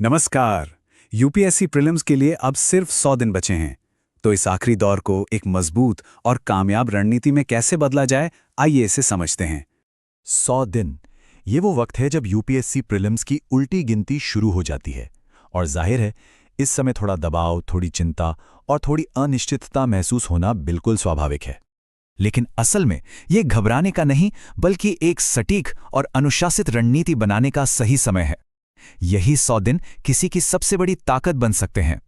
नमस्कार। UPSC prelims के लिए अब सिर्फ 100 दिन बचे हैं। तो इस आखिरी दौर को एक मजबूत और कामयाब रणनीति में कैसे बदला जाए, आइए इसे समझते हैं। 100 दिन, ये वो वक्त है जब यूपीएससी प्रीलिम्स की उल्टी गिनती शुरू हो जाती है। और जाहिर है, इस समय थोड़ा दबाव, थोड़ी चिंता और थोड़ी अनिश्चितता महसूस होना बिल्कुल स्वाभाविक है। लेकिन असल में ये घबराने का नहीं, बल्कि एक सटीक और अनुशासित रणनीति बनाने का सही समय है। यही 100 दिन किसी की सबसे बड़ी ताकत बन सकते हैं।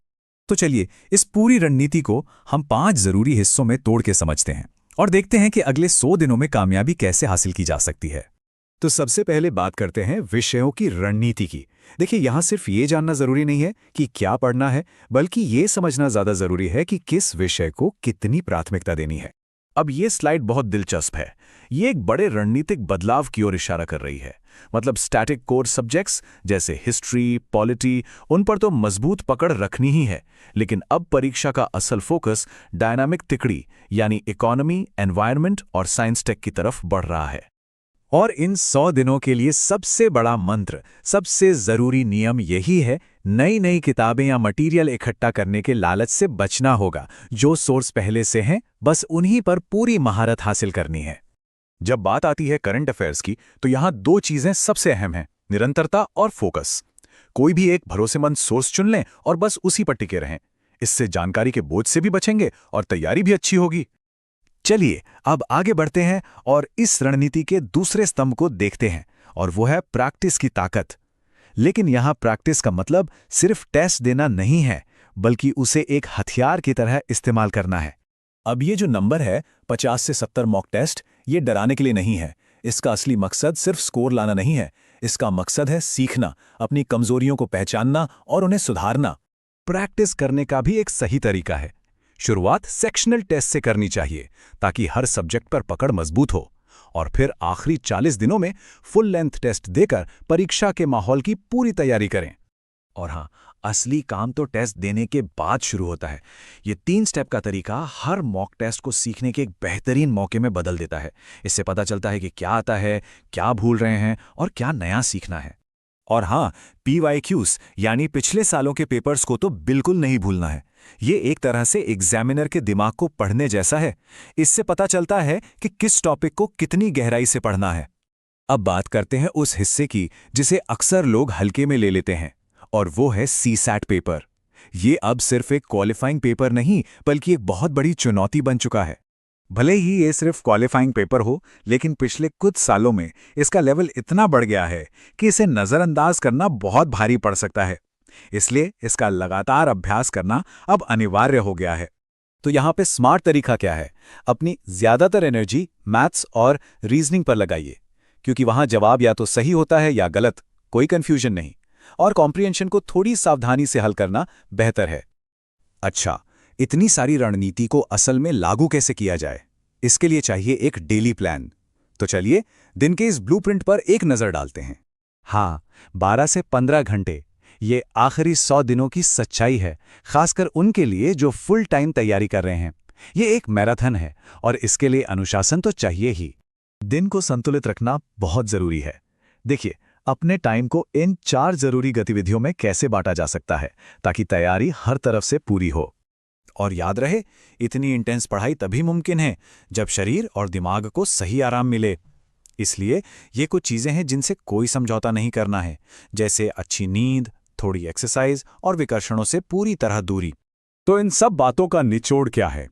तो चलिए इस पूरी रणनीति को हम 5 जरूरी हिस्सों में तोड़ के समझते हैं और देखते हैं कि अगले 100 दिनों में कामयाबी कैसे हासिल की जा सकती है। तो सबसे पहले बात करते हैं विषयों की रणनीति की। देखिए, यहाँ सिर्फ ये जानना जरूरी नहीं है कि क्या पढ़ना है, बल्कि ये समझना ज्यादा जरूरी है कि किस विषय को कितनी प्राथमिकता देनी है। अब ये स्लाइड बहुत दिलचस्प है। ये एक बड़े रणनीतिक बदलाव की ओर इशारा कर रही है। मतलब स्टैटिक कोर सब्जेक्ट्स जैसे हिस्ट्री, पॉलिटी, उन पर तो मजबूत पकड़ रखनी ही है, लेकिन अब परीक्षा का असल फोकस डायनामिक तिकड़ी यानी इकोनॉमी, एनवायरनमेंट और साइंस टेक की तरफ बढ़ रहा है। और इन 100 दिनों के लिए सबसे बड़ा मंत्र, सबसे जरूरी नियम यही है, नई नई किताबें या मटेरियल इकट्ठा करने के लालच से बचना होगा। जो सोर्स पहले से हैं, बस उन्हीं पर पूरी महारत हासिल करनी है। जब बात आती है करंट अफेयर्स की, तो यहाँ 2 चीजें सबसे अहम हैं, निरंतरता और फोकस। कोई भी एक भरोसेमंद सोर्स चुन लें और बस उसी पर टिके रहें। इससे जानकारी के बोझ से भी बचेंगे और तैयारी भी अच्छी होगी। चलिए अब आगे बढ़ते हैं और इस रणनीति के दूसरे स्तंभ को देखते हैं, और वो है प्रैक्टिस की ताकत। लेकिन यहाँ प्रैक्टिस का मतलब सिर्फ टेस्ट देना नहीं है, बल्कि उसे एक हथियार की तरह इस्तेमाल करना है। अब ये जो नंबर है 50 से 70 मॉक टेस्ट, ये डराने के लिए नहीं है। इसका असली मकसद सिर्फ स्कोर लाना नहीं है। इसका मकसद है सीखना, अपनी कमजोरियों को पहचानना और उन्हें सुधारना। प्रैक्टिस करने का भी एक सही तरीका है। शुरुआत सेक्शनल टेस्ट से करनी चाहिए, ताकि हर सब्जेक्ट पर पकड़ मजबूत हो, और फिर आखिरी 40 दिनों में फुल लेंथ टेस्ट देकर परीक्षा के माहौल की पूरी तैयारी करें। और हाँ, असली काम तो टेस्ट देने के बाद शुरू होता है। ये 3 स्टेप का तरीका हर मॉक टेस्ट को सीखने के एक बेहतरीन मौके में बदल देता है। इससे पता चलता है कि क्या आता है, क्या भूल रहे हैं और क्या नया सीखना है। और हाँ, PYQs यानी पिछले सालों के पेपर्स को तो बिल्कुल नहीं भूलना है। ये एक तरह से एग्जामिनर के दिमाग को पढ़ने जैसा है। इससे पता चलता है कि किस टॉपिक को कितनी गहराई से पढ़ना है। अब बात करते हैं उस हिस्से की जिसे अक्सर लोग हल्के में ले लेते हैं, और वो है CSAT पेपर। ये अब सिर्फ एक क्वालिफाइंग पेपर नहीं, बल्कि एक बहुत बड़ी चुनौती बन चुका है। भले ही ये सिर्फ क्वालिफाइंग पेपर हो, लेकिन पिछले कुछ सालों में इसका लेवल इतना बढ़ गया है कि इसे नज़रअंदाज करना बहुत भारी पड़ सकता है। इसलिए इसका लगातार अभ्यास करना अब अनिवार्य हो गया है। तो यहाँ पे स्मार्ट तरीका क्या है? अपनी ज्यादातर एनर्जी मैथ्स और रीजनिंग पर लगाइए, क्योंकि वहां जवाब या तो सही होता है या गलत, कोई कंफ्यूजन नहीं। और कॉम्प्रिहेंशन को थोड़ी सावधानी से हल करना बेहतर है। अच्छा, इतनी सारी रणनीति को असल में लागू कैसे किया जाए? इसके लिए चाहिए एक डेली प्लान। तो चलिए दिन के इस ब्लूप्रिंट पर एक नज़र डालते हैं। हाँ, 12 से 15 घंटे, ये आखिरी 100 दिनों की सच्चाई है, खासकर उनके लिए जो फुल टाइम तैयारी कर रहे हैं। ये एक मैराथन है और इसके लिए अनुशासन तो चाहिए ही। दिन को संतुलित रखना बहुत जरूरी है। देखिए, अपने टाइम को इन 4 जरूरी गतिविधियों में कैसे बांटा जा सकता है, ताकि तैयारी हर तरफ से पूरी हो। और याद रहे, इतनी इंटेंस पढ़ाई तभी मुमकिन है जब शरीर और दिमाग को सही आराम मिले। इसलिए ये कुछ चीजें हैं जिनसे कोई समझौता नहीं करना है, जैसे अच्छी नींद, थोड़ी एक्सरसाइज और विकर्षणों से पूरी तरह दूरी। तो इन सब बातों का निचोड़ क्या है?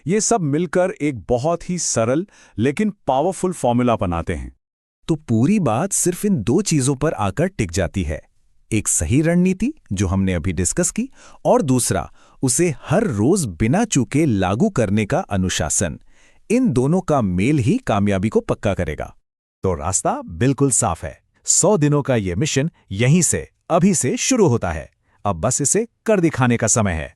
ये सब मिलकर एक बहुत ही सरल लेकिन पावरफुल फॉर्मूला बनाते हैं। तो पूरी बात सिर्फ इन 2 चीजों पर आकर टिक जाती है। एक सही रणनीति जो हमने अभी डिस्कस की, और दूसरा उसे हर रोज बिना चूके लागू करने का अनुशासन। इन दोनों का मेल ही कामयाबी को पक्का करेगा। तो रास्ता बिल्कुल साफ है। 100 दिनों का यह मिशन यहीं से, अभी से शुरू होता है। अब बस इसे कर दिखाने का समय है।